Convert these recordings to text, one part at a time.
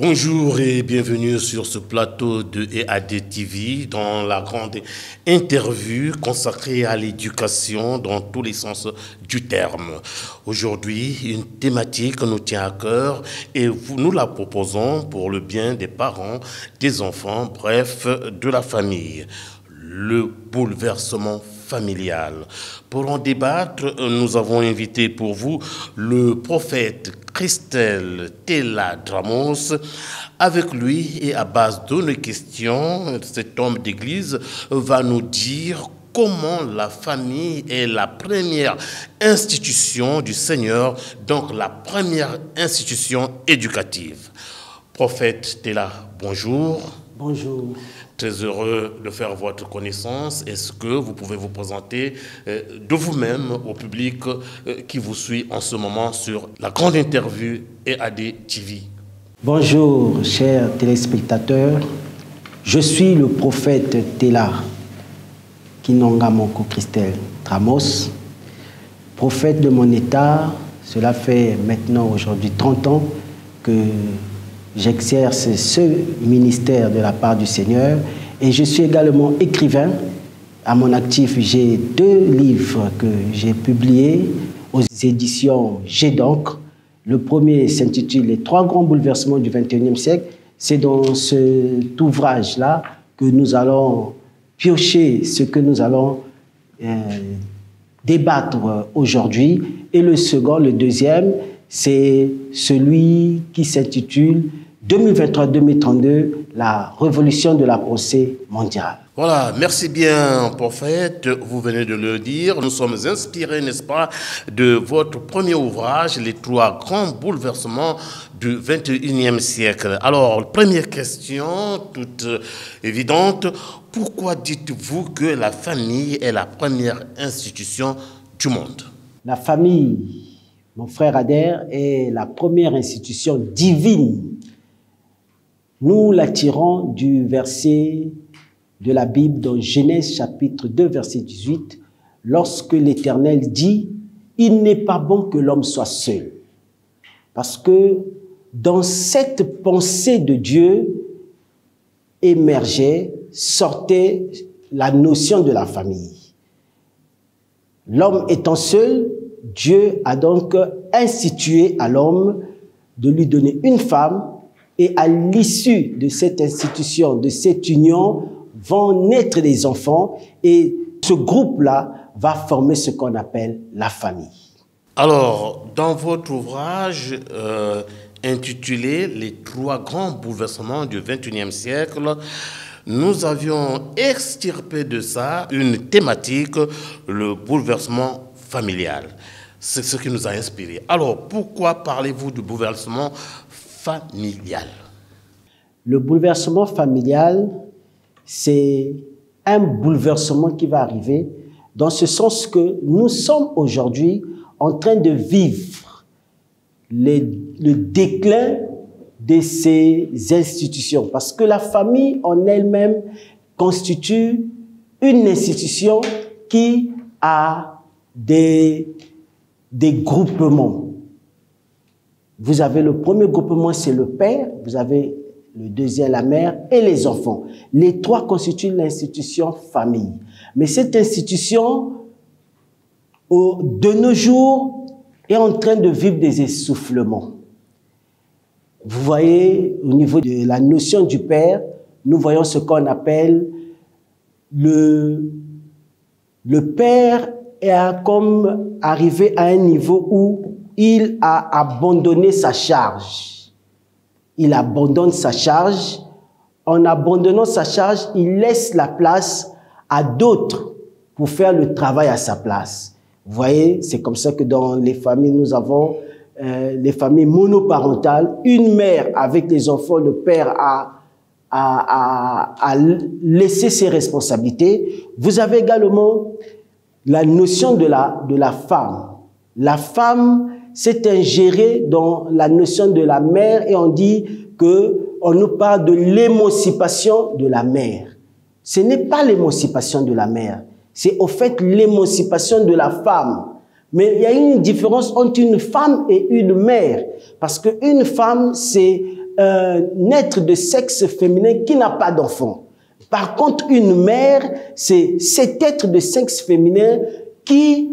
Bonjour et bienvenue sur ce plateau de EAD TV dans la grande interview consacrée à l'éducation dans tous les sens du terme. Aujourd'hui, une thématique nous tient à cœur et nous la proposons pour le bien des parents, des enfants, bref, de la famille. Le bouleversement familial. Pour en débattre, nous avons invité pour vous le prophète Christelle Tella Dramos. Avec lui et à base de nos questions, cet homme d'église va nous dire comment la famille est la première institution du Seigneur, donc la première institution éducative. Prophète Tella, bonjour. Bonjour. Très heureux de faire votre connaissance. Est-ce que vous pouvez vous présenter de vous-même au public qui vous suit en ce moment sur la grande interview EAD TV? Bonjour, chers téléspectateurs. Je suis le prophète Tella Kinongamoko Christelle Dramos, prophète de mon état. Cela fait maintenant aujourd'hui 30 ans que j'exerce ce ministère de la part du Seigneur et je suis également écrivain. À mon actif, j'ai 2 livres que j'ai publiés aux éditions G-Donc. Le premier s'intitule « Les 3 grands bouleversements du XXIe siècle ». C'est dans cet ouvrage-là que nous allons piocher ce que nous allons débattre aujourd'hui. Et le second, le deuxième, c'est celui qui s'intitule 2023-2032, la révolution de la pensée mondiale. Voilà, merci bien, prophète. Vous venez de le dire. Nous sommes inspirés, n'est-ce pas, de votre premier ouvrage, Les 3 grands bouleversements du XXIe siècle. Alors, première question, toute évidente. Pourquoi dites-vous que la famille est la première institution du monde? La famille, mon frère Adair, est la première institution divine. Nous la tirons du verset de la Bible dans Genèse chapitre 2, verset 18, lorsque l'Éternel dit « Il n'est pas bon que l'homme soit seul ». Parce que dans cette pensée de Dieu émergeait, sortait la notion de la famille. L'homme étant seul, Dieu a donc institué à l'homme de lui donner une femme. Et à l'issue de cette institution, de cette union, vont naître des enfants et ce groupe-là va former ce qu'on appelle la famille. Alors, dans votre ouvrage intitulé « Les 3 grands bouleversements du XXIe siècle », nous avions extirpé de ça une thématique, le bouleversement familial. C'est ce qui nous a inspiré. Alors, pourquoi parlez-vous du bouleversement familial? Le bouleversement familial, c'est un bouleversement qui va arriver dans ce sens que nous sommes aujourd'hui en train de vivre le déclin de ces institutions. Parce que la famille en elle-même constitue une institution qui a des groupements. Vous avez le premier groupement, c'est le père, vous avez le deuxième, la mère et les enfants. Les 3 constituent l'institution famille. Mais cette institution, de nos jours, est en train de vivre des essoufflements. Vous voyez, au niveau de la notion du père, nous voyons ce qu'on appelle le père est comme arrivé à un niveau où il a abandonné sa charge. Il abandonne sa charge. En abandonnant sa charge, il laisse la place à d'autres pour faire le travail à sa place. Vous voyez, c'est comme ça que dans les familles, nous avons les familles monoparentales. Une mère avec les enfants, le père a laissé ses responsabilités. Vous avez également la notion de la femme. La femme s'est ingérée dans la notion de la mère et on dit qu'on nous parle de l'émancipation de la mère. Ce n'est pas l'émancipation de la mère, c'est au fait l'émancipation de la femme. Mais il y a une différence entre une femme et une mère. Parce qu'une femme, c'est un être de sexe féminin qui n'a pas d'enfant. Par contre, une mère, c'est cet être de sexe féminin qui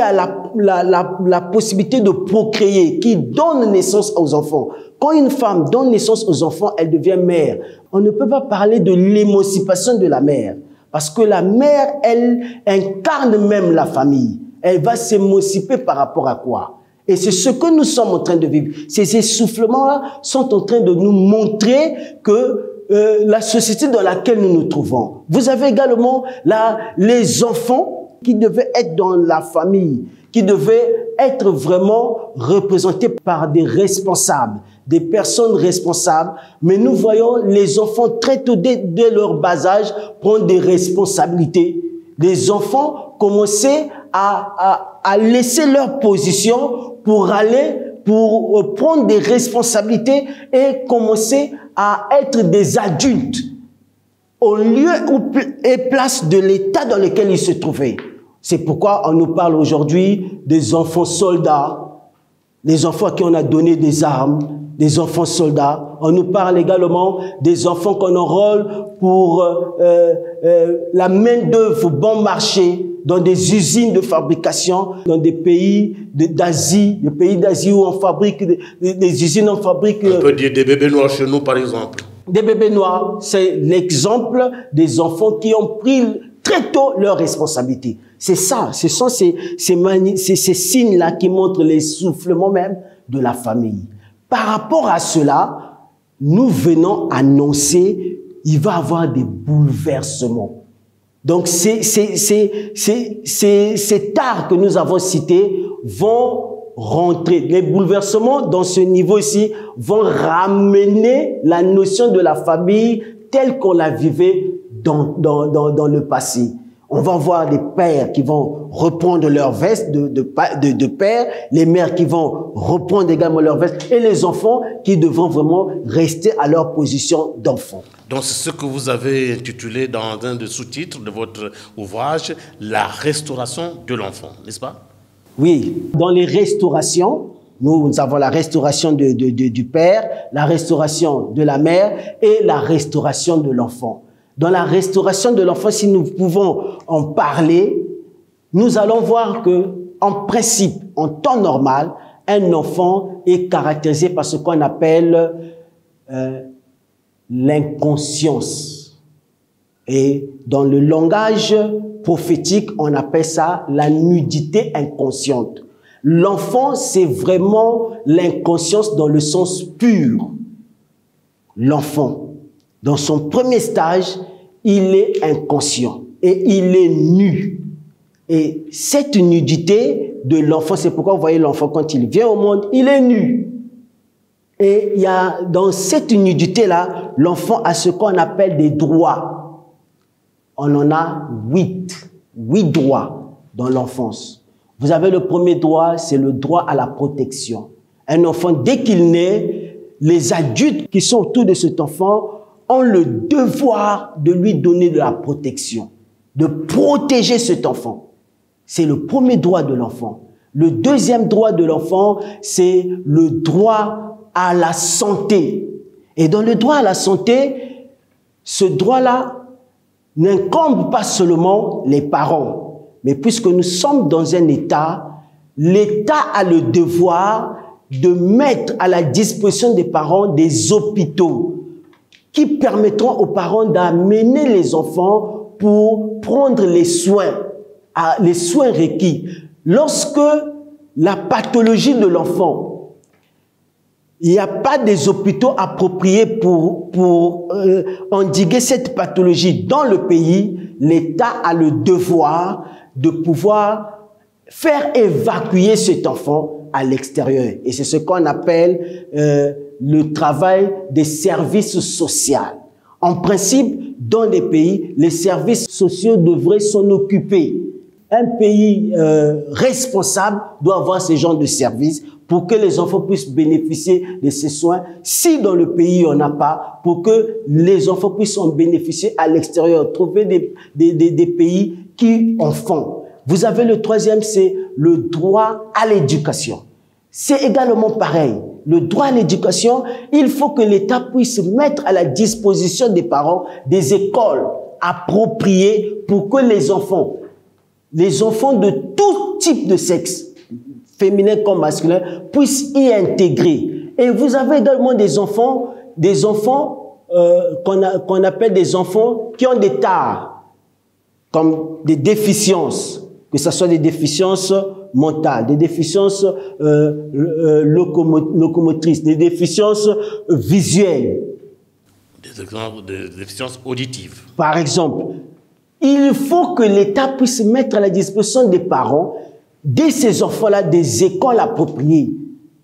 a la possibilité de procréer, qui donne naissance aux enfants. Quand une femme donne naissance aux enfants, elle devient mère. On ne peut pas parler de l'émancipation de la mère, parce que la mère, elle incarne même la famille. Elle va s'émanciper par rapport à quoi? Et c'est ce que nous sommes en train de vivre. Ces essoufflements-là sont en train de nous montrer que la société dans laquelle nous nous trouvons. Vous avez également là les enfants qui devaient être dans la famille, qui devaient être vraiment représentés par des responsables, des personnes responsables. Mais nous voyons les enfants très tôt, dès leur bas âge, prendre des responsabilités. Les enfants commençaient à laisser leur position pour prendre des responsabilités et commencer à être des adultes au lieu et place de l'état dans lequel ils se trouvaient. C'est pourquoi on nous parle aujourd'hui des enfants soldats, les enfants à qui on a donné des armes, des enfants soldats. On nous parle également des enfants qu'on enrôle pour la main-d'œuvre bon marché dans des usines de fabrication, dans des pays d'Asie, où on fabrique des usines, on fabrique... On peut dire des bébés noirs chez nous, par exemple. Des bébés noirs, c'est l'exemple des enfants qui ont pris très tôt leurs responsabilités. C'est ça, ce sont ces signes-là qui montrent l'essoufflement même de la famille. Par rapport à cela, nous venons annoncer, il va y avoir des bouleversements. Donc, ces tares que nous avons cités vont rentrer. Les bouleversements dans ce niveau ici vont ramener la notion de la famille telle qu'on la vivait dans le passé. On va voir des pères qui vont reprendre leur veste de père, les mères qui vont reprendre également leur veste et les enfants qui devront vraiment rester à leur position d'enfant. Donc c'est ce que vous avez intitulé dans un des sous-titres de votre ouvrage, la restauration de l'enfant, n'est-ce pas? Oui, dans les restaurations, nous avons la restauration du père, la restauration de la mère et la restauration de l'enfant. Dans la restauration de l'enfant, si nous pouvons en parler, nous allons voir que, en principe, en temps normal, un enfant est caractérisé par ce qu'on appelle l'inconscience. Et dans le langage prophétique, on appelle ça la nudité inconsciente. L'enfant, c'est vraiment l'inconscience dans le sens pur. L'enfant, dans son premier stage, il est inconscient et il est nu. Et cette nudité de l'enfant, c'est pourquoi vous voyez l'enfant quand il vient au monde, il est nu. Et il y a dans cette nudité-là, l'enfant a ce qu'on appelle des droits. On en a 8 droits dans l'enfance. Vous avez le premier droit, c'est le droit à la protection. Un enfant, dès qu'il naît, les adultes qui sont autour de cet enfant ont le devoir de lui donner de la protection, de protéger cet enfant. C'est le premier droit de l'enfant. Le deuxième droit de l'enfant, c'est le droit à la santé. Et dans le droit à la santé, ce droit-là n'incombe pas seulement les parents, mais puisque nous sommes dans un État, l'État a le devoir de mettre à la disposition des parents des hôpitaux qui permettront aux parents d'amener les enfants pour prendre les soins requis. Lorsque la pathologie de l'enfant, il n'y a pas des hôpitaux appropriés pour endiguer cette pathologie dans le pays, l'État a le devoir de pouvoir faire évacuer cet enfant à l'extérieur. Et c'est ce qu'on appelle le travail des services sociaux. En principe, dans les pays, les services sociaux devraient s'en occuper. Un pays responsable doit avoir ce genre de services pour que les enfants puissent bénéficier de ces soins. Si dans le pays, on n'a pas, pour que les enfants puissent en bénéficier à l'extérieur, trouver des pays qui en font. Vous avez le troisième, c'est le droit à l'éducation. C'est également pareil. le droit à l'éducation, il faut que l'État puisse mettre à la disposition des parents des écoles appropriées pour que les enfants de tout type de sexe, féminin comme masculin, puissent y intégrer. Et vous avez également des enfants qu'on appelle des enfants qui ont des tares, comme des déficiences, que ce soit des déficiences mentales, des déficiences locomotrices, des déficiences visuelles. Des exemples de déficiences auditives. Par exemple, il faut que l'État puisse mettre à la disposition des parents, de ces enfants-là, des écoles appropriées,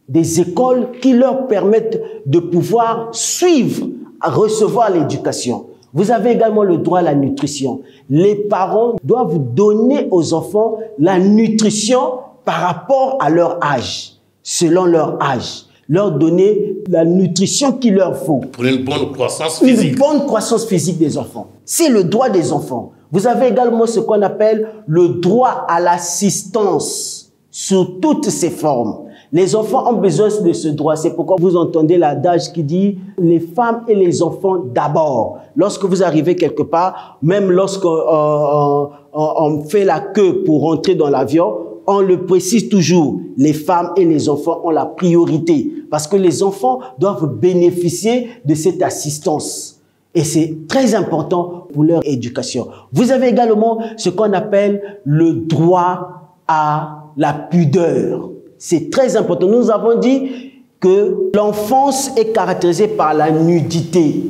des écoles qui leur permettent de pouvoir suivre, recevoir l'éducation. Vous avez également le droit à la nutrition. Les parents doivent donner aux enfants la nutrition par rapport à leur âge, selon leur âge. Leur donner la nutrition qu'il leur faut. Pour une bonne croissance physique. Une bonne croissance physique des enfants. C'est le droit des enfants. Vous avez également ce qu'on appelle le droit à l'assistance sous toutes ses formes. Les enfants ont besoin de ce droit. C'est pourquoi vous entendez l'adage qui dit « les femmes et les enfants d'abord ». Lorsque vous arrivez quelque part, même lorsqu'on fait la queue pour rentrer dans l'avion, on le précise toujours, les femmes et les enfants ont la priorité parce que les enfants doivent bénéficier de cette assistance. Et c'est très important pour leur éducation. Vous avez également ce qu'on appelle le droit à la pudeur. C'est très important. Nous avons dit que l'enfance est caractérisée par la nudité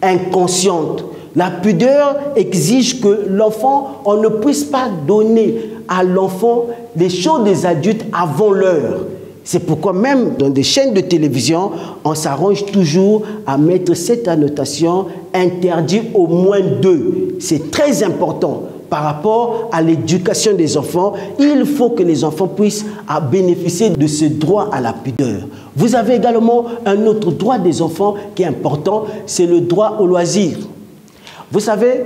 inconsciente. La pudeur exige que l'enfant, on ne puisse pas donner à l'enfant les choses des adultes avant l'heure. C'est pourquoi même dans des chaînes de télévision, on s'arrange toujours à mettre cette annotation interdit au moins 2. C'est très important par rapport à l'éducation des enfants. Il faut que les enfants puissent bénéficier de ce droit à la pudeur. Vous avez également un autre droit des enfants qui est important, c'est le droit au loisir. Vous savez,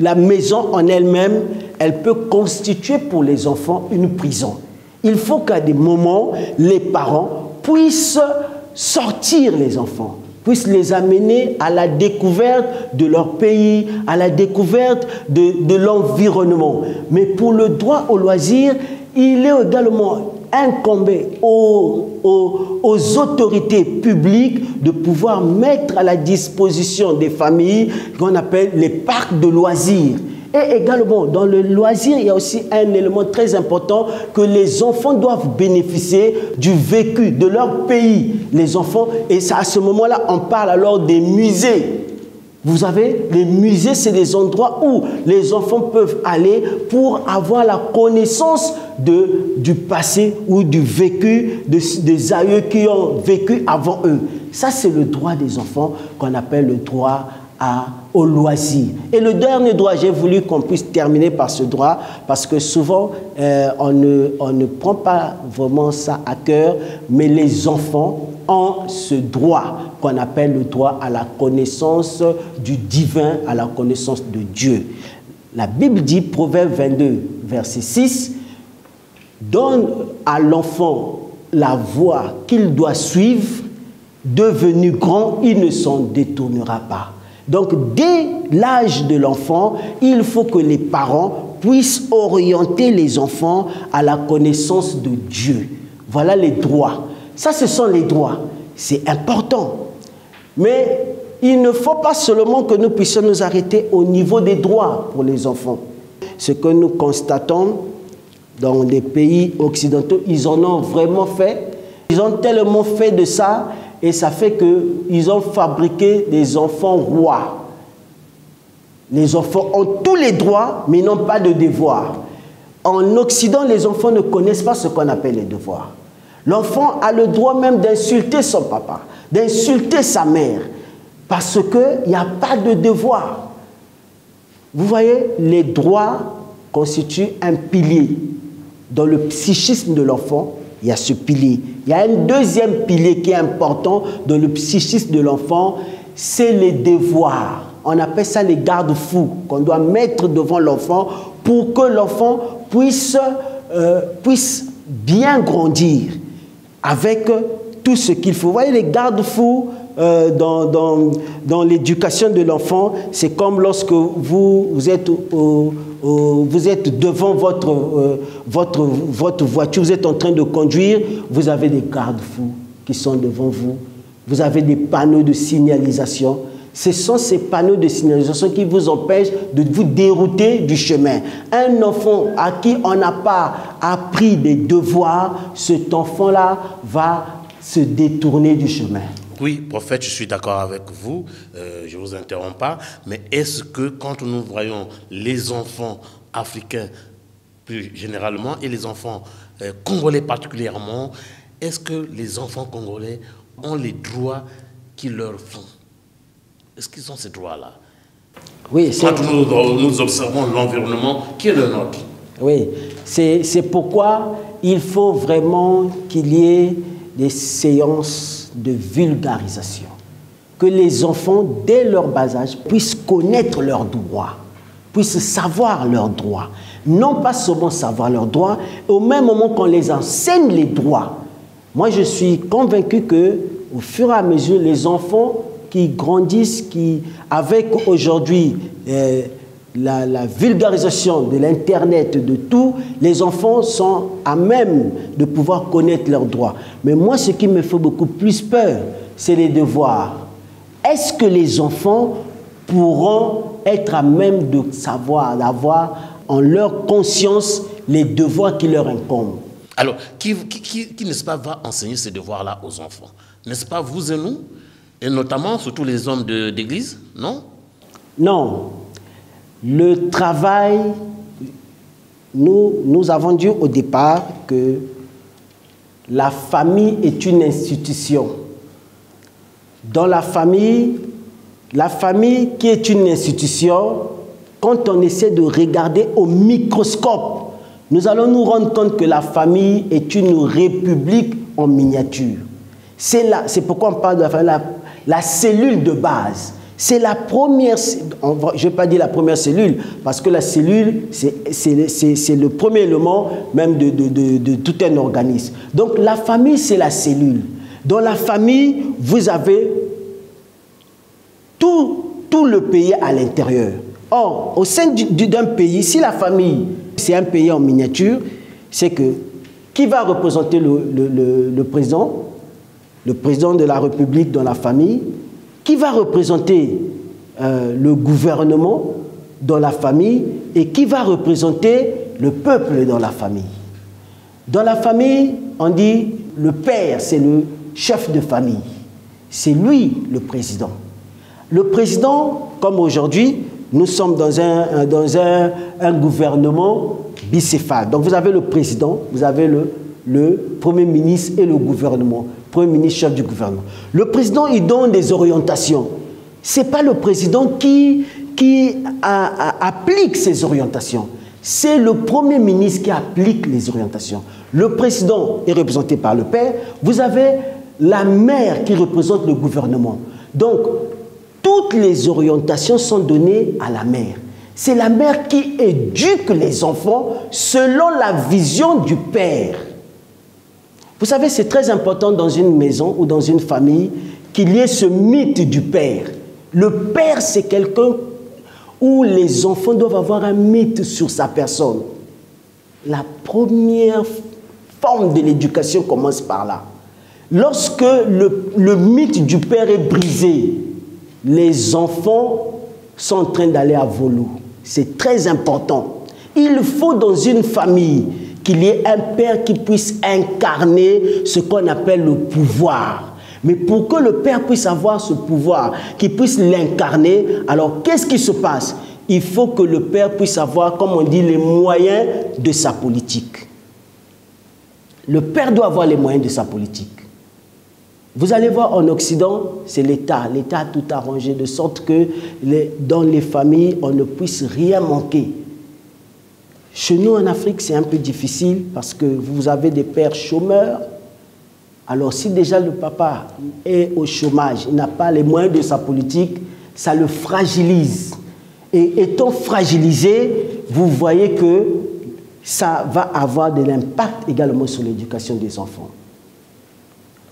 la maison en elle-même, elle peut constituer pour les enfants une prison. Il faut qu'à des moments, les parents puissent sortir les enfants, puissent les amener à la découverte de leur pays, à la découverte de l'environnement. Mais pour le droit au loisir, il est également incombé aux autorités publiques de pouvoir mettre à la disposition des familles qu'on appelle les parcs de loisirs. Et également, dans le loisir, il y a aussi un élément très important que les enfants doivent bénéficier du vécu de leur pays. Les enfants, et ça, à ce moment-là, on parle alors des musées. Vous savez, les musées, c'est des endroits où les enfants peuvent aller pour avoir la connaissance du passé ou du vécu des aïeux qui ont vécu avant eux. Ça, c'est le droit des enfants qu'on appelle le droit au loisir. Et le dernier droit, j'ai voulu qu'on puisse terminer par ce droit parce que souvent, on ne prend pas vraiment ça à cœur, mais les enfants ont ce droit qu'on appelle le droit à la connaissance du divin, à la connaissance de Dieu. La Bible dit, Proverbe 22, verset 6, « Donne à l'enfant la voie qu'il doit suivre, devenu grand, il ne s'en détournera pas. » Donc, dès l'âge de l'enfant, il faut que les parents puissent orienter les enfants à la connaissance de Dieu. Voilà les droits. Ça, ce sont les droits. C'est important. Mais il ne faut pas seulement que nous puissions nous arrêter au niveau des droits pour les enfants. Ce que nous constatons dans les pays occidentaux, ils en ont vraiment fait. Ils ont tellement fait de ça et ça fait qu'ils ont fabriqué des enfants rois. Les enfants ont tous les droits, mais n'ont pas de devoirs. En Occident, les enfants ne connaissent pas ce qu'on appelle les devoirs. L'enfant a le droit même d'insulter son papa, d'insulter sa mère, parce qu'il n'y a pas de devoir. Vous voyez, les droits constituent un pilier. Dans le psychisme de l'enfant, il y a ce pilier. Il y a un deuxième pilier qui est important dans le psychisme de l'enfant, c'est les devoirs. On appelle ça les garde-fous qu'on doit mettre devant l'enfant pour que l'enfant puisse bien grandir avec tout ce qu'il faut. Vous voyez, les garde-fous dans l'éducation de l'enfant, c'est comme lorsque vous êtes devant votre voiture, vous êtes en train de conduire, vous avez des garde-fous qui sont devant vous. Vous avez des panneaux de signalisation. Ce sont ces panneaux de signalisation qui vous empêchent de vous dérouter du chemin. Un enfant à qui on n'a pas appris des devoirs, cet enfant-là va se détourner du chemin. Oui, prophète, je suis d'accord avec vous, je ne vous interromps pas, mais est-ce que quand nous voyons les enfants africains plus généralement et les enfants congolais particulièrement, est-ce que les enfants congolais ont les droits qu'ils leur font? Est-ce qu'ils ont ces droits-là? Oui, quand nous observons l'environnement qui est le nôtre. Oui, c'est pourquoi il faut vraiment qu'il y ait des séances de vulgarisation. Que les enfants, dès leur bas âge, puissent connaître leurs droits, puissent savoir leurs droits. Non pas seulement savoir leurs droits, au même moment qu'on les enseigne les droits. Moi, je suis convaincu qu'au fur et à mesure, les enfants qui grandissent, avec aujourd'hui la vulgarisation de l'Internet, de tout, les enfants sont à même de pouvoir connaître leurs droits. Mais moi, ce qui me fait beaucoup plus peur, c'est les devoirs. Est-ce que les enfants pourront être à même de savoir, d'avoir en leur conscience les devoirs qui leur incombent? Alors, qui n'est-ce pas, va enseigner ces devoirs-là aux enfants? N'est-ce pas vous et nous? Et notamment, surtout les hommes d'église, non? Non. Le travail, nous avons dit au départ que la famille est une institution. Dans la famille qui est une institution, quand on essaie de regarder au microscope, nous allons nous rendre compte que la famille est une république en miniature. C'est pourquoi on parle de la famille, la cellule de base. C'est la première, je ne vais pas dire la première cellule, parce que la cellule, c'est le premier élément même de tout un organisme. Donc la famille, c'est la cellule. Dans la famille, vous avez tout le pays à l'intérieur. Or, au sein d'un pays, si la famille, c'est un pays en miniature, c'est que qui va représenter le président? Le président de la République dans la famille. Qui va représenter le gouvernement dans la famille et qui va représenter le peuple dans la famille. Dans la famille, on dit le père, c'est le chef de famille. C'est lui le président. Le président, comme aujourd'hui, nous sommes dans un gouvernement bicéphale. Donc vous avez le président, vous avez le premier ministre et le gouvernement. Premier ministre, chef du gouvernement. Le président, il donne des orientations. Ce n'est pas le président qui applique ces orientations. C'est le premier ministre qui applique les orientations. Le président est représenté par le père. Vous avez la mère qui représente le gouvernement. Donc, toutes les orientations sont données à la mère. C'est la mère qui éduque les enfants selon la vision du père. Vous savez, c'est très important dans une maison ou dans une famille qu'il y ait ce mythe du père. Le père, c'est quelqu'un où les enfants doivent avoir un mythe sur sa personne. La première forme de l'éducation commence par là. Lorsque le mythe du père est brisé, les enfants sont en train d'aller à volo. C'est très important. Il faut dans une famille qu'il y ait un père qui puisse incarner ce qu'on appelle le pouvoir. Mais pour que le père puisse avoir ce pouvoir, qu'il puisse l'incarner, alors qu'est-ce qui se passe? Il faut que le père puisse avoir, comme on dit, les moyens de sa politique. Le père doit avoir les moyens de sa politique. Vous allez voir en Occident, c'est l'État. L'État a tout arrangé de sorte que dans les familles, on ne puisse rien manquer. Chez nous, en Afrique, c'est un peu difficile parce que vous avez des pères chômeurs. Alors, si déjà le papa est au chômage, il n'a pas les moyens de sa politique, ça le fragilise. Et étant fragilisé, vous voyez que ça va avoir de l'impact également sur l'éducation des enfants.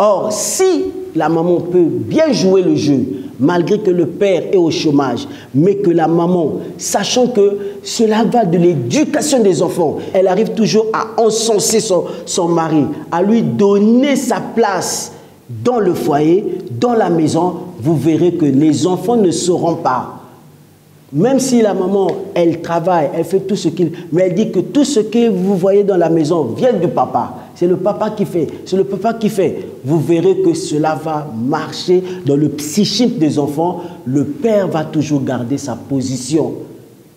Or, si la maman peut bien jouer le jeu, malgré que le père est au chômage, mais que la maman, sachant que cela va de l'éducation des enfants, elle arrive toujours à encenser son mari, à lui donner sa place dans le foyer, dans la maison, vous verrez que les enfants ne sauront pas. Même si la maman, elle travaille, elle fait tout ce qu'il... Mais elle dit que tout ce que vous voyez dans la maison vient du papa. C'est le papa qui fait. C'est le papa qui fait. Vous verrez que cela va marcher dans le psychisme des enfants. Le père va toujours garder sa position.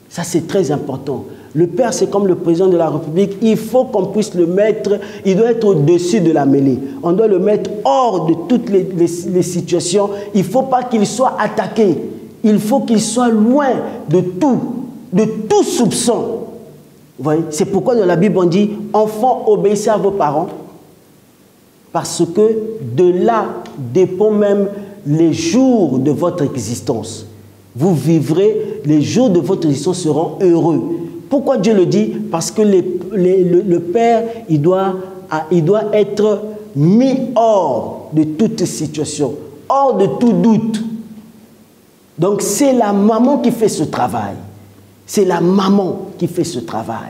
Ça, c'est très important. Le père, c'est comme le président de la République. Il faut qu'on puisse le mettre, il doit être au-dessus de la mêlée. On doit le mettre hors de toutes les situations. Il ne faut pas qu'il soit attaqué. Il faut qu'il soit loin de tout soupçon. Vous voyez? C'est pourquoi dans la Bible on dit « Enfants, obéissez à vos parents » parce que de là dépend même les jours de votre existence. Vous vivrez, les jours de votre existence seront heureux. Pourquoi Dieu le dit? Parce que le Père, il doit être mis hors de toute situation, hors de tout doute. Donc c'est la maman qui fait ce travail. C'est la maman qui fait ce travail.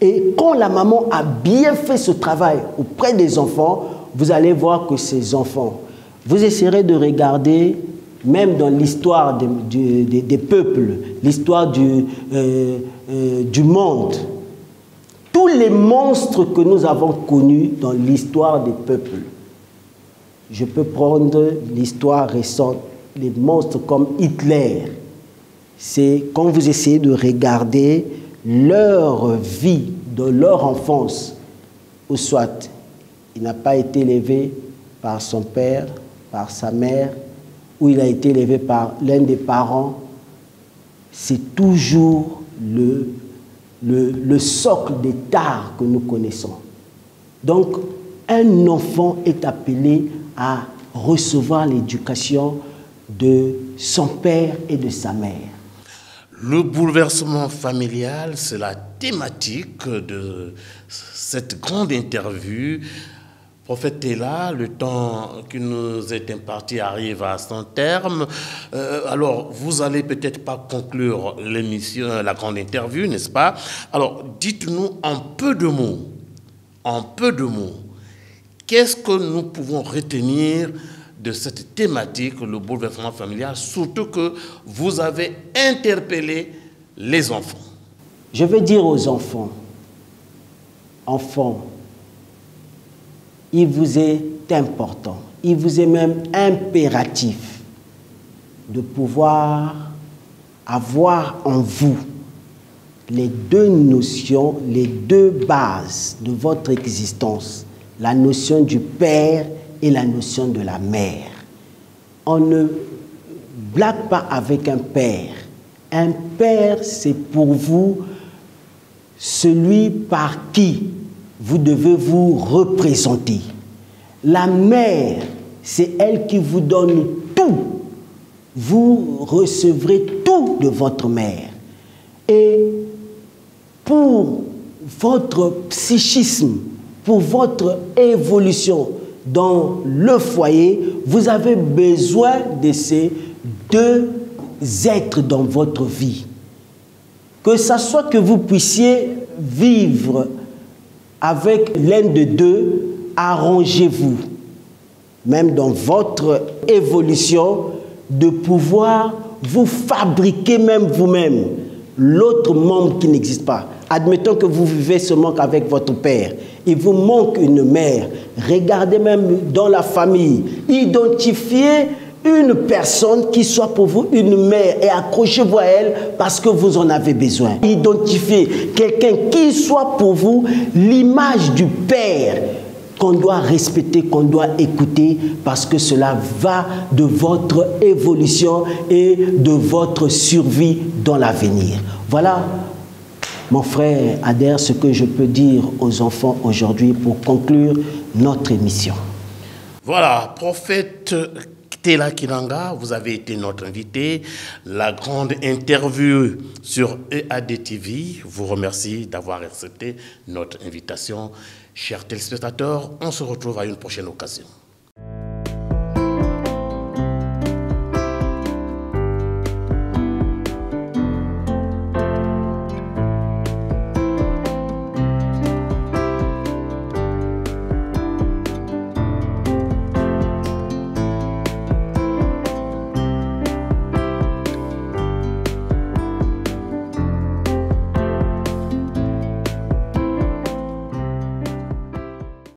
Et quand la maman a bien fait ce travail auprès des enfants, vous allez voir que ces enfants, vous essaierez de regarder, même dans l'histoire des peuples, l'histoire du monde, tous les monstres que nous avons connus dans l'histoire des peuples. Je peux prendre l'histoire récente, les monstres comme Hitler. C'est quand vous essayez de regarder leur vie, de leur enfance, ou soit il n'a pas été élevé par son père, par sa mère, ou il a été élevé par l'un des parents, c'est toujours le socle des tares que nous connaissons. Donc, un enfant est appelé à recevoir l'éducation de son père et de sa mère. Le bouleversement familial, c'est la thématique de cette grande interview. Prophète Tella, le temps qui nous est imparti arrive à son terme. Alors, vous allez peut-être pas conclure l'émission, la grande interview, n'est-ce pas? Alors, dites-nous en peu de mots, qu'est-ce que nous pouvons retenir de cette thématique, le bouleversement familial, surtout que vous avez interpellé les enfants? Je veux dire aux enfants, il vous est important, il vous est même impératif de pouvoir avoir en vous les deux notions, les deux bases de votre existence, la notion du père et la notion de la mère. On ne blague pas avec un père. Un père, c'est pour vous celui par qui vous devez vous représenter. La mère, c'est elle qui vous donne tout. Vous recevrez tout de votre mère. Et pour votre psychisme, pour votre évolution dans le foyer, vous avez besoin de ces deux êtres dans votre vie. Que ce soit que vous puissiez vivre avec l'un de deux, arrangez-vous, même dans votre évolution, de pouvoir vous fabriquer même vous-même l'autre membre qui n'existe pas. Admettons que vous vivez seulement avec votre père. Il vous manque une mère. Regardez même dans la famille. Identifiez une personne qui soit pour vous une mère et accrochez-vous à elle parce que vous en avez besoin. Identifiez quelqu'un qui soit pour vous l'image du père qu'on doit respecter, qu'on doit écouter parce que cela va de votre évolution et de votre survie dans l'avenir. Voilà, mon frère Ader, ce que je peux dire aux enfants aujourd'hui pour conclure notre émission. Voilà, prophète Tella Kinanga, vous avez été notre invité. La grande interview sur EAD TV vous remercie d'avoir accepté notre invitation. Chers téléspectateurs, on se retrouve à une prochaine occasion.